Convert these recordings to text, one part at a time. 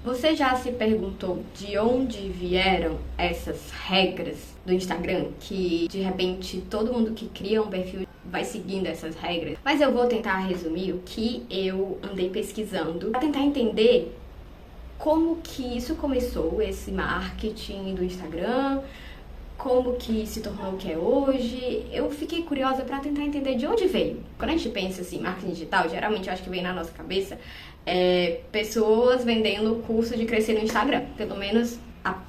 Você já se perguntou de onde vieram essas regras do Instagram? Que de repente todo mundo que cria um perfil vai seguindo essas regras. Mas eu vou tentar resumir o que eu andei pesquisando para tentar entender como que isso começou, esse marketing do Instagram, como que se tornou o que é hoje. Eu fiquei curiosa para tentar entender de onde veio. Quando a gente pensa assim, marketing digital, geralmente eu acho que vem na nossa cabeça pessoas vendendo curso de crescer no Instagram. Pelo menos,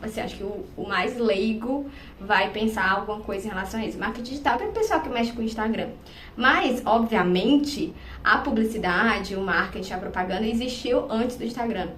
assim, acho que o mais leigo vai pensar alguma coisa em relação a isso. Marketing digital é o pessoal que mexe com o Instagram. Mas, obviamente, a publicidade, o marketing, a propaganda existiu antes do Instagram.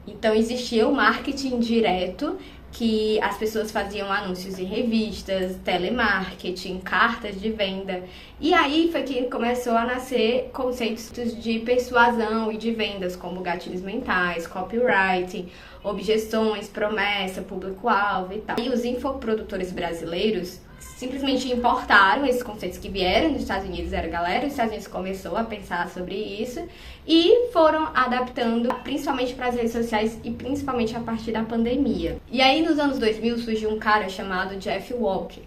Então, existia o marketing direto, que as pessoas faziam anúncios em revistas, telemarketing, cartas de venda. E aí foi que começou a nascer conceitos de persuasão e de vendas, como gatilhos mentais, copywriting, objeções, promessa, público-alvo e tal. E os infoprodutores brasileiros simplesmente importaram esses conceitos que vieram dos Estados Unidos, era a galera dos Estados Unidos que começou a pensar sobre isso e foram adaptando principalmente para as redes sociais e principalmente a partir da pandemia. E aí nos anos 2000 surgiu um cara chamado Jeff Walker,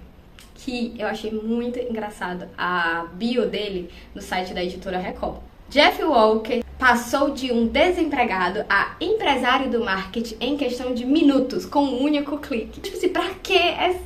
que eu achei muito engraçado a bio dele no site da editora Record. Jeff Walker passou de um desempregado a empresário do marketing em questão de minutos, com um único clique. Tipo assim, pra que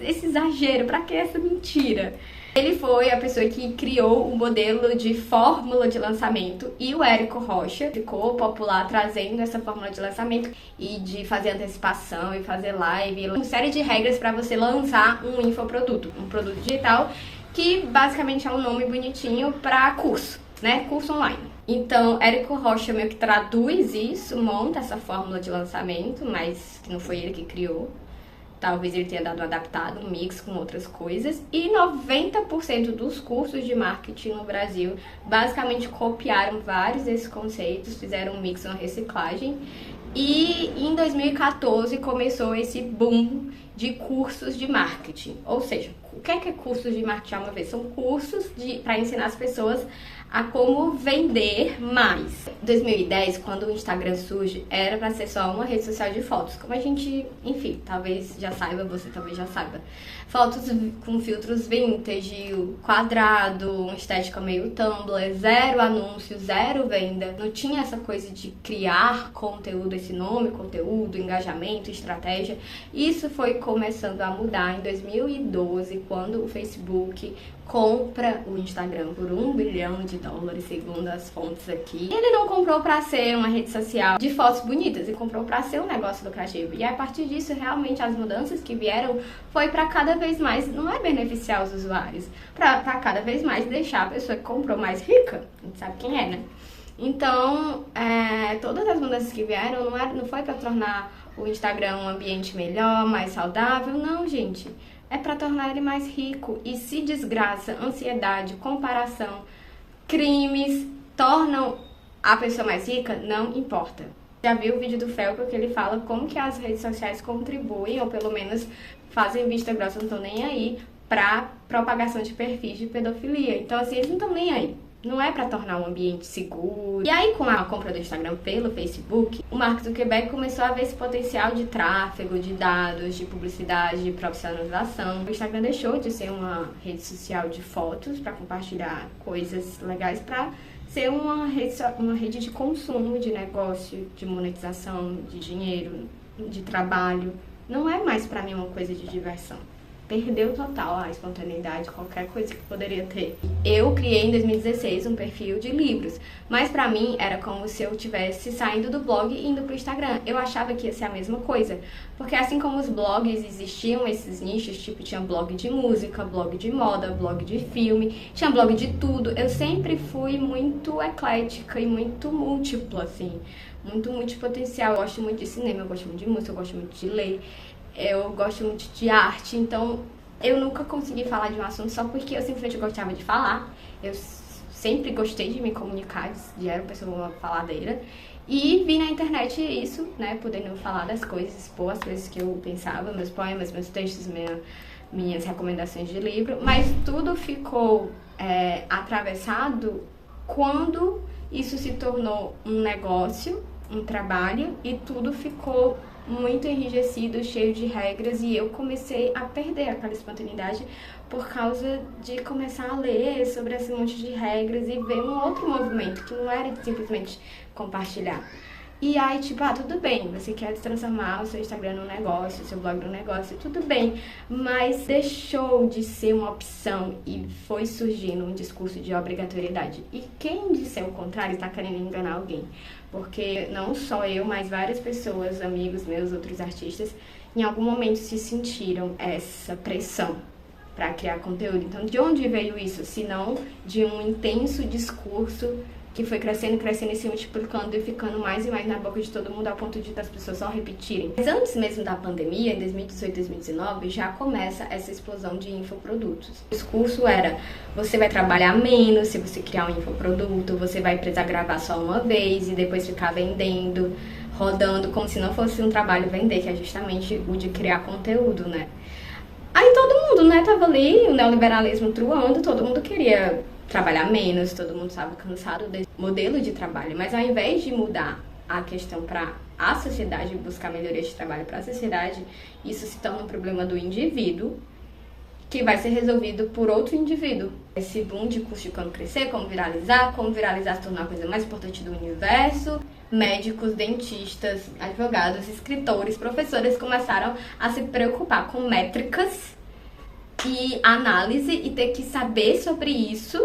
esse exagero? Pra que essa mentira? Ele foi a pessoa que criou o modelo de fórmula de lançamento e o Érico Rocha ficou popular trazendo essa fórmula de lançamento e de fazer antecipação e fazer live, uma série de regras para você lançar um infoproduto, um produto digital que basicamente é um nome bonitinho para curso, né? Curso online. Então, Érico Rocha meio que traduz isso, monta essa fórmula de lançamento, mas que não foi ele que criou. Talvez ele tenha dado adaptado, um mix com outras coisas. E 90% dos cursos de marketing no Brasil basicamente copiaram vários desses conceitos, fizeram um mix, uma reciclagem. E em 2014 começou esse boom de cursos de marketing. Ou seja, o que é cursos de marketing? Uma vez são cursos para ensinar as pessoas a como vender mais. Em 2010, quando o Instagram surge, era para ser só uma rede social de fotos. Como a gente, enfim, talvez já saiba, você talvez já saiba. Fotos com filtros vintage, quadrado, uma estética meio Tumblr, zero anúncio, zero venda. Não tinha essa coisa de criar conteúdo, esse nome, conteúdo, engajamento, estratégia. Isso foi começando a mudar em 2012, quando o Facebook compra o Instagram por $1 bilhão, segundo as fontes aqui. Ele não comprou para ser uma rede social de fotos bonitas, ele comprou para ser um negócio lucrativo. E a partir disso, realmente, as mudanças que vieram foi para cada vez mais, não é beneficiar os usuários, para cada vez mais deixar a pessoa que comprou mais rica. A gente sabe quem é, né? Então, todas as mudanças que vieram não foi para tornar o Instagram um ambiente melhor, mais saudável, não, gente. É para tornar ele mais rico. E se desgraça, ansiedade, comparação, crimes tornam a pessoa mais rica, não importa. Já viu o vídeo do Felco que ele fala como que as redes sociais contribuem, ou pelo menos fazem vista grossa, não estão nem aí, para propagação de perfis de pedofilia. Então, assim, eles não estão nem aí. Não é para tornar um ambiente seguro. E aí, com a compra do Instagram pelo Facebook, o Mark Zuckerberg começou a ver esse potencial de tráfego, de dados, de publicidade, de profissionalização. O Instagram deixou de ser uma rede social de fotos para compartilhar coisas legais para ser uma rede de consumo, de negócio, de monetização, de dinheiro, de trabalho. Não é mais para mim uma coisa de diversão. Perdeu total a espontaneidade, qualquer coisa que poderia ter. Eu criei em 2016 um perfil de livros, mas pra mim era como se eu estivesse saindo do blog e indo pro Instagram. Eu achava que ia ser a mesma coisa, porque assim como os blogs existiam esses nichos, tipo tinha blog de música, blog de moda, blog de filme, tinha blog de tudo. Eu sempre fui muito eclética e muito múltipla, assim, muito multipotencial. Eu gosto muito de cinema, eu gosto muito de música, eu gosto muito de ler. Eu gosto muito de arte, então eu nunca consegui falar de um assunto só porque eu simplesmente gostava de falar. Eu sempre gostei de me comunicar, era uma pessoa faladeira. E vi na internet isso, né, podendo falar das coisas, expor as coisas que eu pensava, meus poemas, meus textos, minhas recomendações de livro. Mas tudo ficou atravessado quando isso se tornou um negócio um trabalho e tudo ficou muito enrijecido, cheio de regras, e eu comecei a perder aquela espontaneidade por causa de começar a ler sobre esse monte de regras e ver um outro movimento que não era simplesmente compartilhar. E aí, tipo, tudo bem, você quer transformar o seu Instagram num negócio, o seu blog num negócio, tudo bem, mas deixou de ser uma opção e foi surgindo um discurso de obrigatoriedade. E quem disser o contrário está querendo enganar alguém, porque não só eu, mas várias pessoas, amigos meus, outros artistas, em algum momento se sentiram essa pressão para criar conteúdo. Então, de onde veio isso? Se não de um intenso discurso que foi crescendo e se multiplicando e ficando mais e mais na boca de todo mundo, ao ponto de as pessoas só repetirem. Mas antes mesmo da pandemia, em 2018, 2019, já começa essa explosão de infoprodutos. O discurso era, você vai trabalhar menos se você criar um infoproduto, você vai precisar gravar só uma vez e depois ficar vendendo, rodando, como se não fosse um trabalho vender, que é justamente o de criar conteúdo, né? Aí todo mundo, né, tava ali, o neoliberalismo truando, todo mundo queria trabalhar menos, todo mundo estava cansado desse modelo de trabalho, mas ao invés de mudar a questão para a sociedade, buscar melhorias de trabalho para a sociedade, isso se torna um problema do indivíduo, que vai ser resolvido por outro indivíduo. Esse boom de curso de como crescer, como viralizar se tornar a coisa mais importante do universo, médicos, dentistas, advogados, escritores, professores começaram a se preocupar com métricas e análise e ter que saber sobre isso,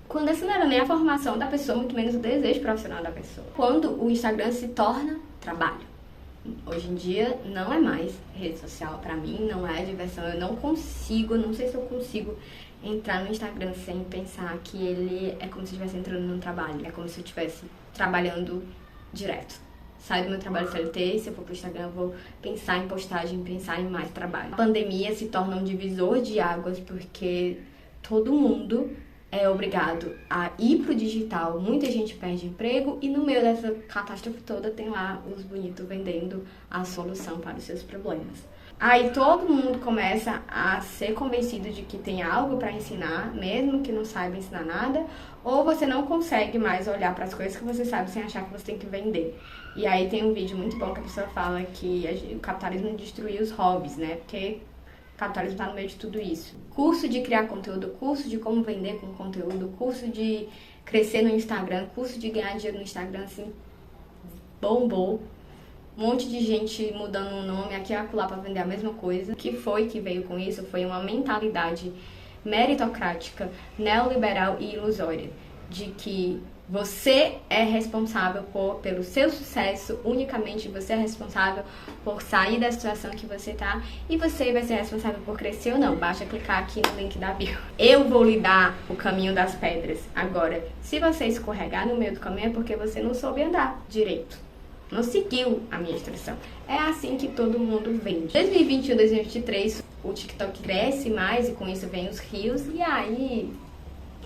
quando essa não era nem a formação da pessoa, muito menos o desejo profissional da pessoa. Quando o Instagram se torna trabalho. Hoje em dia não é mais rede social pra mim, não é diversão. Eu não sei se eu consigo entrar no Instagram sem pensar que ele é como se eu estivesse entrando num trabalho. É como se eu estivesse trabalhando direto. Saio do meu trabalho CLT e se eu for pro Instagram eu vou pensar em postagem, pensar em mais trabalho. A pandemia se torna um divisor de águas porque todo mundo é obrigado a ir pro digital, muita gente perde emprego e no meio dessa catástrofe toda tem lá os bonitos vendendo a solução para os seus problemas. Aí todo mundo começa a ser convencido de que tem algo para ensinar, mesmo que não saiba ensinar nada, ou você não consegue mais olhar para as coisas que você sabe sem achar que você tem que vender. E aí tem um vídeo muito bom que a pessoa fala que o capitalismo destruiu os hobbies, né? Porque o capitalismo está no meio de tudo isso. Curso de criar conteúdo, curso de como vender com conteúdo, curso de crescer no Instagram, curso de ganhar dinheiro no Instagram, assim, bombou. Um monte de gente mudando o nome aqui e acolá para vender a mesma coisa. O que foi que veio com isso? Foi uma mentalidade meritocrática, neoliberal e ilusória, de que você é responsável pelo seu sucesso, unicamente você é responsável por sair da situação que você tá e você vai ser responsável por crescer ou não. Basta clicar aqui no link da bio. Eu vou lhe dar o caminho das pedras. Agora, se você escorregar no meio do caminho é porque você não soube andar direito. Não seguiu a minha instrução. É assim que todo mundo vende. 2021, 2023, o TikTok cresce mais e com isso vem os reels e aí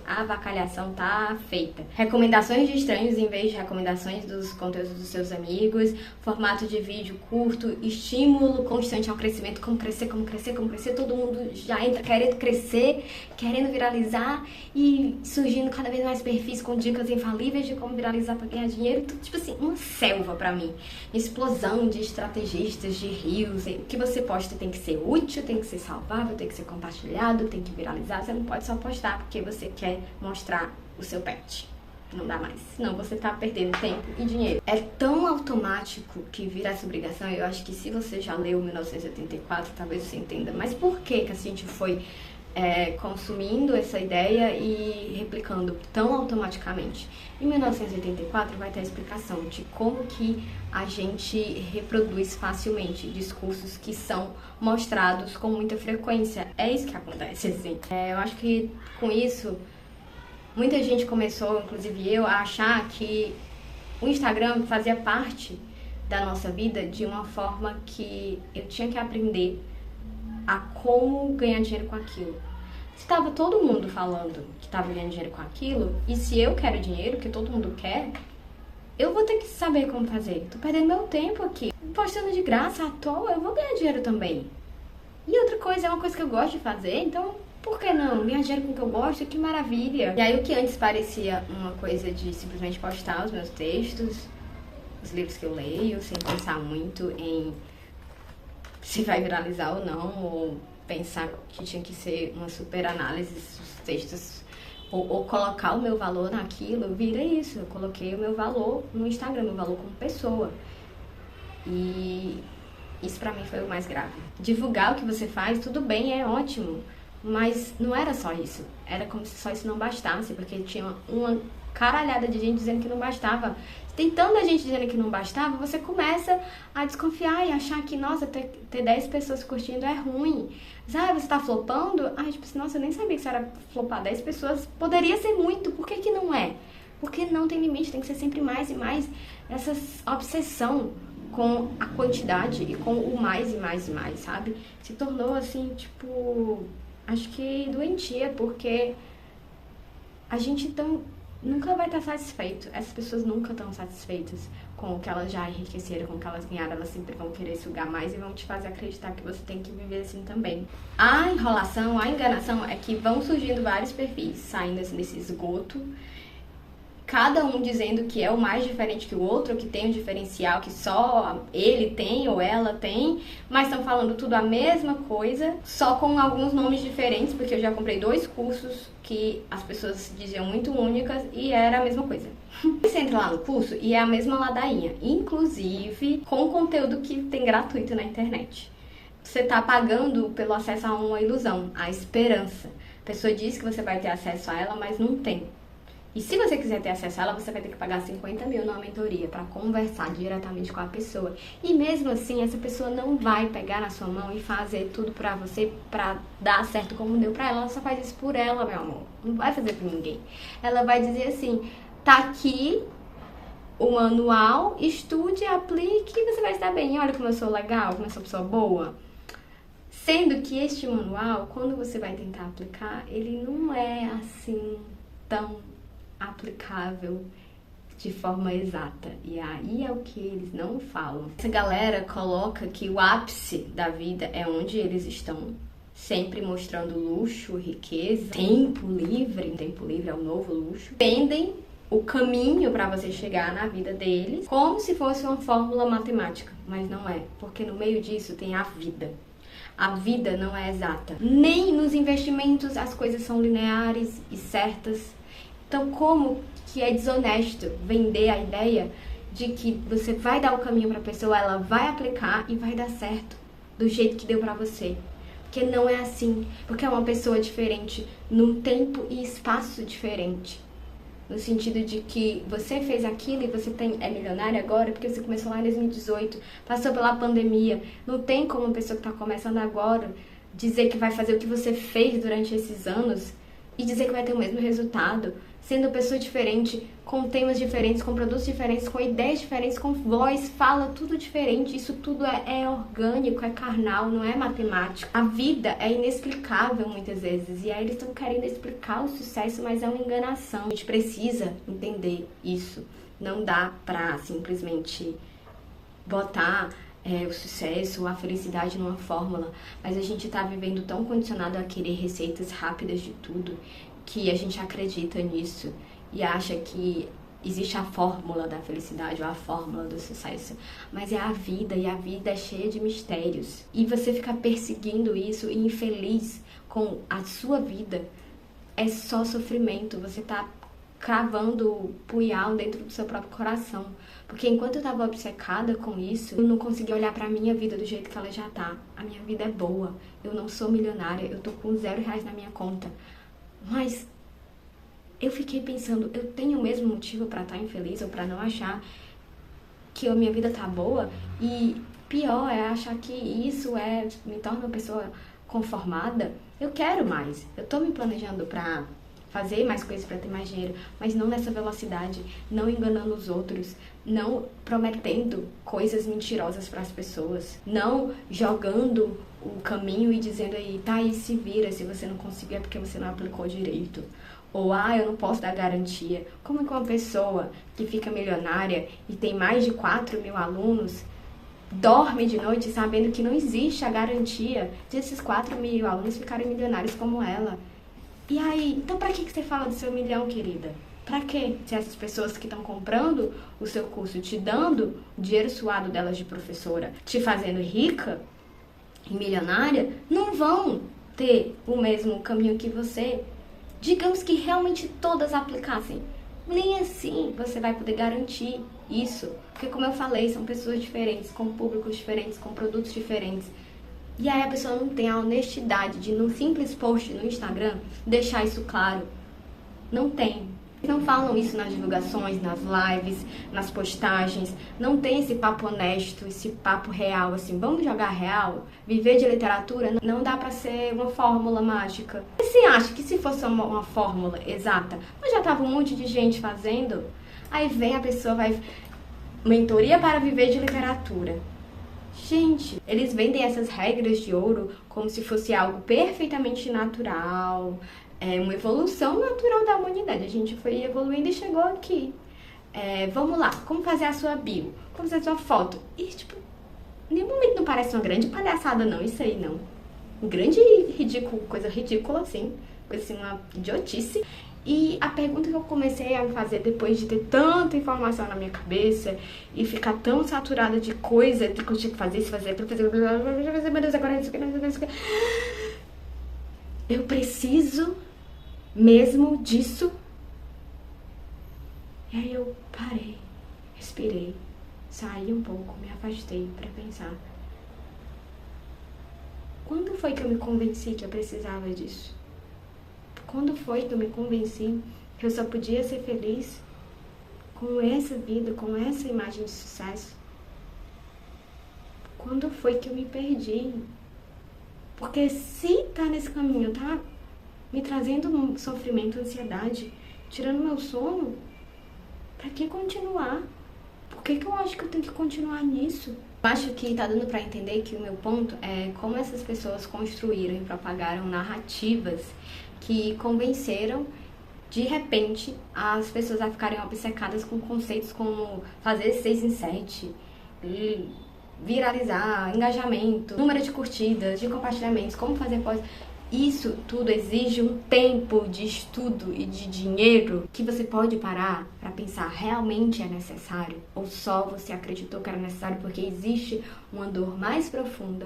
a avacalhação tá feita. Recomendações de estranhos em vez de recomendações dos conteúdos dos seus amigos, formato de vídeo curto, estímulo constante ao crescimento, como crescer, todo mundo já entra querendo crescer, querendo viralizar e surgindo cada vez mais perfis com dicas infalíveis de como viralizar para ganhar dinheiro, tudo tipo assim, uma selva pra mim. Explosão de estrategistas, de reels, o que você posta tem que ser útil, tem que ser salvável, tem que ser compartilhado, tem que viralizar, você não pode só postar porque você quer mostrar o seu pet. Não dá mais. Senão você tá perdendo tempo e dinheiro. É tão automático que vira essa obrigação. Eu acho que se você já leu 1984, talvez você entenda. Mas por que a gente foi consumindo essa ideia e replicando tão automaticamente? Em 1984 vai ter a explicação de como que a gente reproduz facilmente discursos que são mostrados com muita frequência. É isso que acontece, assim. Eu acho que com isso muita gente começou, inclusive eu, a achar que o Instagram fazia parte da nossa vida de uma forma que eu tinha que aprender a como ganhar dinheiro com aquilo. Estava todo mundo falando que estava ganhando dinheiro com aquilo, e se eu quero dinheiro, que todo mundo quer, eu vou ter que saber como fazer. Tô perdendo meu tempo aqui. Postando de graça, à toa, eu vou ganhar dinheiro também. E outra coisa, é uma coisa que eu gosto de fazer, então por que não? Ganhar dinheiro com o que eu gosto, que maravilha. E aí o que antes parecia uma coisa de simplesmente postar os meus textos, os livros que eu leio, sem pensar muito em se vai viralizar ou não, ou pensar que tinha que ser uma super análise dos textos, ou colocar o meu valor naquilo. Eu virei isso, eu coloquei o meu valor no Instagram, meu valor como pessoa. E isso pra mim foi o mais grave. Divulgar o que você faz, tudo bem, é ótimo, mas não era só isso. Era como se só isso não bastasse, porque tinha uma caralhada de gente dizendo que não bastava. Tem tanta gente dizendo que não bastava, você começa a desconfiar e achar que, nossa, ter 10 pessoas curtindo é ruim. Você tá flopando? Tipo assim, nossa, eu nem sabia que você era flopar 10 pessoas. Poderia ser muito, por que não é? Porque não tem limite, tem que ser sempre mais e mais. Essa obsessão com a quantidade e com o mais e mais e mais, sabe? Se tornou assim, tipo, acho que doentia, porque a gente nunca vai estar satisfeito. Essas pessoas nunca estão satisfeitas com o que elas já enriqueceram, com o que elas ganharam. Elas sempre vão querer sugar mais e vão te fazer acreditar que você tem que viver assim também. A enrolação, a enganação é que vão surgindo vários perfis saindo assim, desse esgoto, cada um dizendo que é o mais diferente que o outro, que tem um diferencial que só ele tem ou ela tem, mas estão falando tudo a mesma coisa, só com alguns nomes diferentes, porque eu já comprei 2 cursos que as pessoas diziam muito únicas e era a mesma coisa. Você entra lá no curso e é a mesma ladainha, inclusive com conteúdo que tem gratuito na internet. Você está pagando pelo acesso a uma ilusão, a esperança. A pessoa diz que você vai ter acesso a ela, mas não tem. E se você quiser ter acesso a ela, você vai ter que pagar 50 mil numa mentoria para conversar diretamente com a pessoa. E mesmo assim, essa pessoa não vai pegar na sua mão e fazer tudo pra você pra dar certo como deu pra ela. Ela só faz isso por ela, meu amor. Não vai fazer por ninguém. Ela vai dizer assim, tá aqui o manual, estude, aplique e você vai estar bem. Olha como eu sou legal, como eu sou pessoa boa. Sendo que este manual, quando você vai tentar aplicar, ele não é assim tão aplicável de forma exata. E aí é o que eles não falam. Essa galera coloca que o ápice da vida é onde eles estão, sempre mostrando luxo, riqueza, tempo livre. Tempo livre é o novo luxo. Vendem o caminho para você chegar na vida deles como se fosse uma fórmula matemática, mas não é, porque no meio disso tem a vida. A vida não é exata. Nem nos investimentos as coisas são lineares e certas. Então, como que é desonesto vender a ideia de que você vai dar o caminho para a pessoa, ela vai aplicar e vai dar certo do jeito que deu para você? Porque não é assim, porque é uma pessoa diferente, num tempo e espaço diferente. No sentido de que você fez aquilo e você é milionário agora porque você começou lá em 2018, passou pela pandemia. Não tem como uma pessoa que está começando agora dizer que vai fazer o que você fez durante esses anos e dizer que vai ter o mesmo resultado, sendo pessoa diferente, com temas diferentes, com produtos diferentes, com ideias diferentes, com voz, fala tudo diferente. Isso tudo é orgânico, é carnal, não é matemático. A vida é inexplicável muitas vezes, e aí eles estão querendo explicar o sucesso, mas é uma enganação. A gente precisa entender isso. Não dá pra simplesmente botar o sucesso, a felicidade numa fórmula, mas a gente tá vivendo tão condicionado a querer receitas rápidas de tudo, que a gente acredita nisso e acha que existe a fórmula da felicidade ou a fórmula do sucesso, mas é a vida, e a vida é cheia de mistérios, e você ficar perseguindo isso e infeliz com a sua vida é só sofrimento. Você tá cravando o punhal dentro do seu próprio coração, porque enquanto eu tava obcecada com isso, eu não conseguia olhar pra minha vida do jeito que ela já tá. A minha vida é boa, eu não sou milionária, eu tô com R$0 na minha conta, mas eu fiquei pensando, eu tenho o mesmo motivo pra estar infeliz ou pra não achar que a minha vida tá boa? E pior é achar que isso me torna uma pessoa conformada. Eu quero mais, eu tô me planejando pra fazer mais coisas para ter mais dinheiro, mas não nessa velocidade, não enganando os outros, não prometendo coisas mentirosas para as pessoas, não jogando o caminho e dizendo aí, tá aí, se vira, se você não conseguir é porque você não aplicou direito. Ou, eu não posso dar garantia. Como que uma pessoa que fica milionária e tem mais de 4 mil alunos dorme de noite sabendo que não existe a garantia de esses 4 mil alunos ficarem milionários como ela? E aí, então pra que você fala do seu milhão, querida? Pra quê? Se essas pessoas que estão comprando o seu curso, te dando o dinheiro suado delas de professora, te fazendo rica e milionária, não vão ter o mesmo caminho que você. Digamos que realmente todas aplicassem. Nem assim você vai poder garantir isso. Porque, como eu falei, são pessoas diferentes, com públicos diferentes, com produtos diferentes. E aí a pessoa não tem a honestidade de, num simples post no Instagram, deixar isso claro. Não tem. Não falam isso nas divulgações, nas lives, nas postagens. Não tem esse papo honesto, esse papo real, assim, vamos jogar real? Viver de literatura não dá pra ser uma fórmula mágica. E você acha que se fosse uma fórmula exata, mas já tava um monte de gente fazendo? Aí vem a pessoa, vai... Mentoria para viver de literatura. Gente, eles vendem essas regras de ouro como se fosse algo perfeitamente natural, uma evolução natural da humanidade. A gente foi evoluindo e chegou aqui. Vamos lá, como fazer a sua bio? Como fazer a sua foto? E, tipo, em nenhum momento não parece uma grande palhaçada, não, isso aí, não. Um grande ridículo, coisa ridícula, assim. Coisa assim, uma idiotice. E a pergunta que eu comecei a me fazer depois de ter tanta informação na minha cabeça e ficar tão saturada de coisa que eu tinha que fazer, isso, fazer, aquilo, fazer, meu Deus, agora isso aqui. Eu preciso mesmo disso? E aí eu parei, respirei, saí um pouco, me afastei pra pensar. Quando foi que eu me convenci que eu precisava disso? Quando foi que eu me convenci que eu só podia ser feliz com essa vida, com essa imagem de sucesso? Quando foi que eu me perdi? Porque se tá nesse caminho, tá me trazendo sofrimento, ansiedade, tirando meu sono, pra que continuar? Por que eu acho que eu tenho que continuar nisso? Eu acho que tá dando pra entender que o meu ponto é como essas pessoas construíram e propagaram narrativas que convenceram, de repente, as pessoas a ficarem obcecadas com conceitos como fazer 6 em 7, viralizar, engajamento, número de curtidas, de compartilhamentos, como fazer pós. Isso tudo exige um tempo de estudo e de dinheiro que você pode parar para pensar, realmente é necessário? Ou só você acreditou que era necessário porque existe uma dor mais profunda,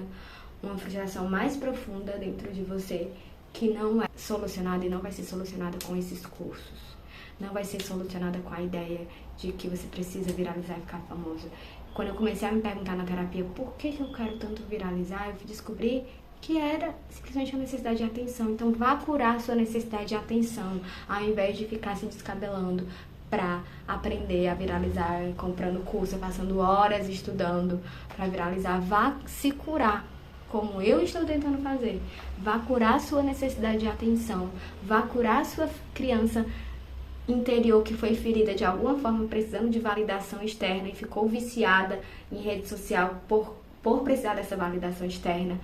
uma frustração mais profunda dentro de você que não é solucionada e não vai ser solucionada com esses cursos. Não vai ser solucionada com a ideia de que você precisa viralizar e ficar famoso. Quando eu comecei a me perguntar na terapia por que eu quero tanto viralizar, eu descobri que era simplesmente uma necessidade de atenção. Então vá curar a sua necessidade de atenção, ao invés de ficar se descabelando para aprender a viralizar, comprando curso, passando horas estudando para viralizar. Vá se curar, como eu estou tentando fazer. Vá curar a sua necessidade de atenção, vá curar a sua criança interior que foi ferida de alguma forma, precisando de validação externa e ficou viciada em rede social por precisar dessa validação externa,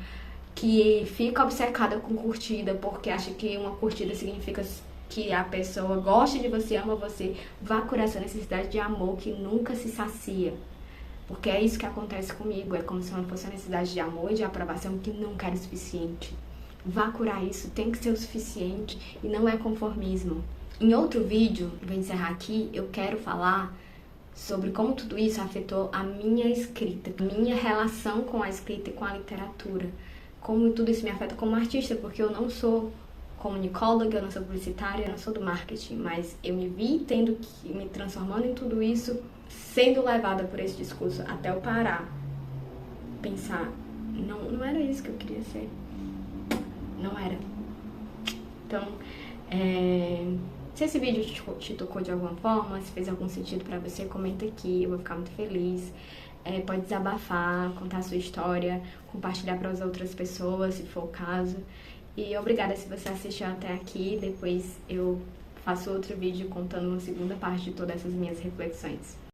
que fica obcecada com curtida porque acha que uma curtida significa que a pessoa gosta de você, ama você. Vá curar sua necessidade de amor que nunca se sacia. Porque é isso que acontece comigo, é como se não fosse a necessidade de amor e de aprovação que nunca era o suficiente. Vá curar isso, tem que ser o suficiente e não é conformismo. Em outro vídeo, vou encerrar aqui, eu quero falar sobre como tudo isso afetou a minha escrita, a minha relação com a escrita e com a literatura. Como tudo isso me afeta como artista, porque eu não sou comunicóloga, eu não sou publicitária, eu não sou do marketing, mas eu me vi tendo que me transformando em tudo isso, sendo levada por esse discurso até eu parar, pensar, não era isso que eu queria ser, não era. Então, se esse vídeo te tocou de alguma forma, se fez algum sentido pra você, comenta aqui, eu vou ficar muito feliz. Pode desabafar, contar a sua história, compartilhar para as outras pessoas, se for o caso. E obrigada se você assistiu até aqui. Depois eu faço outro vídeo contando uma segunda parte de todas essas minhas reflexões.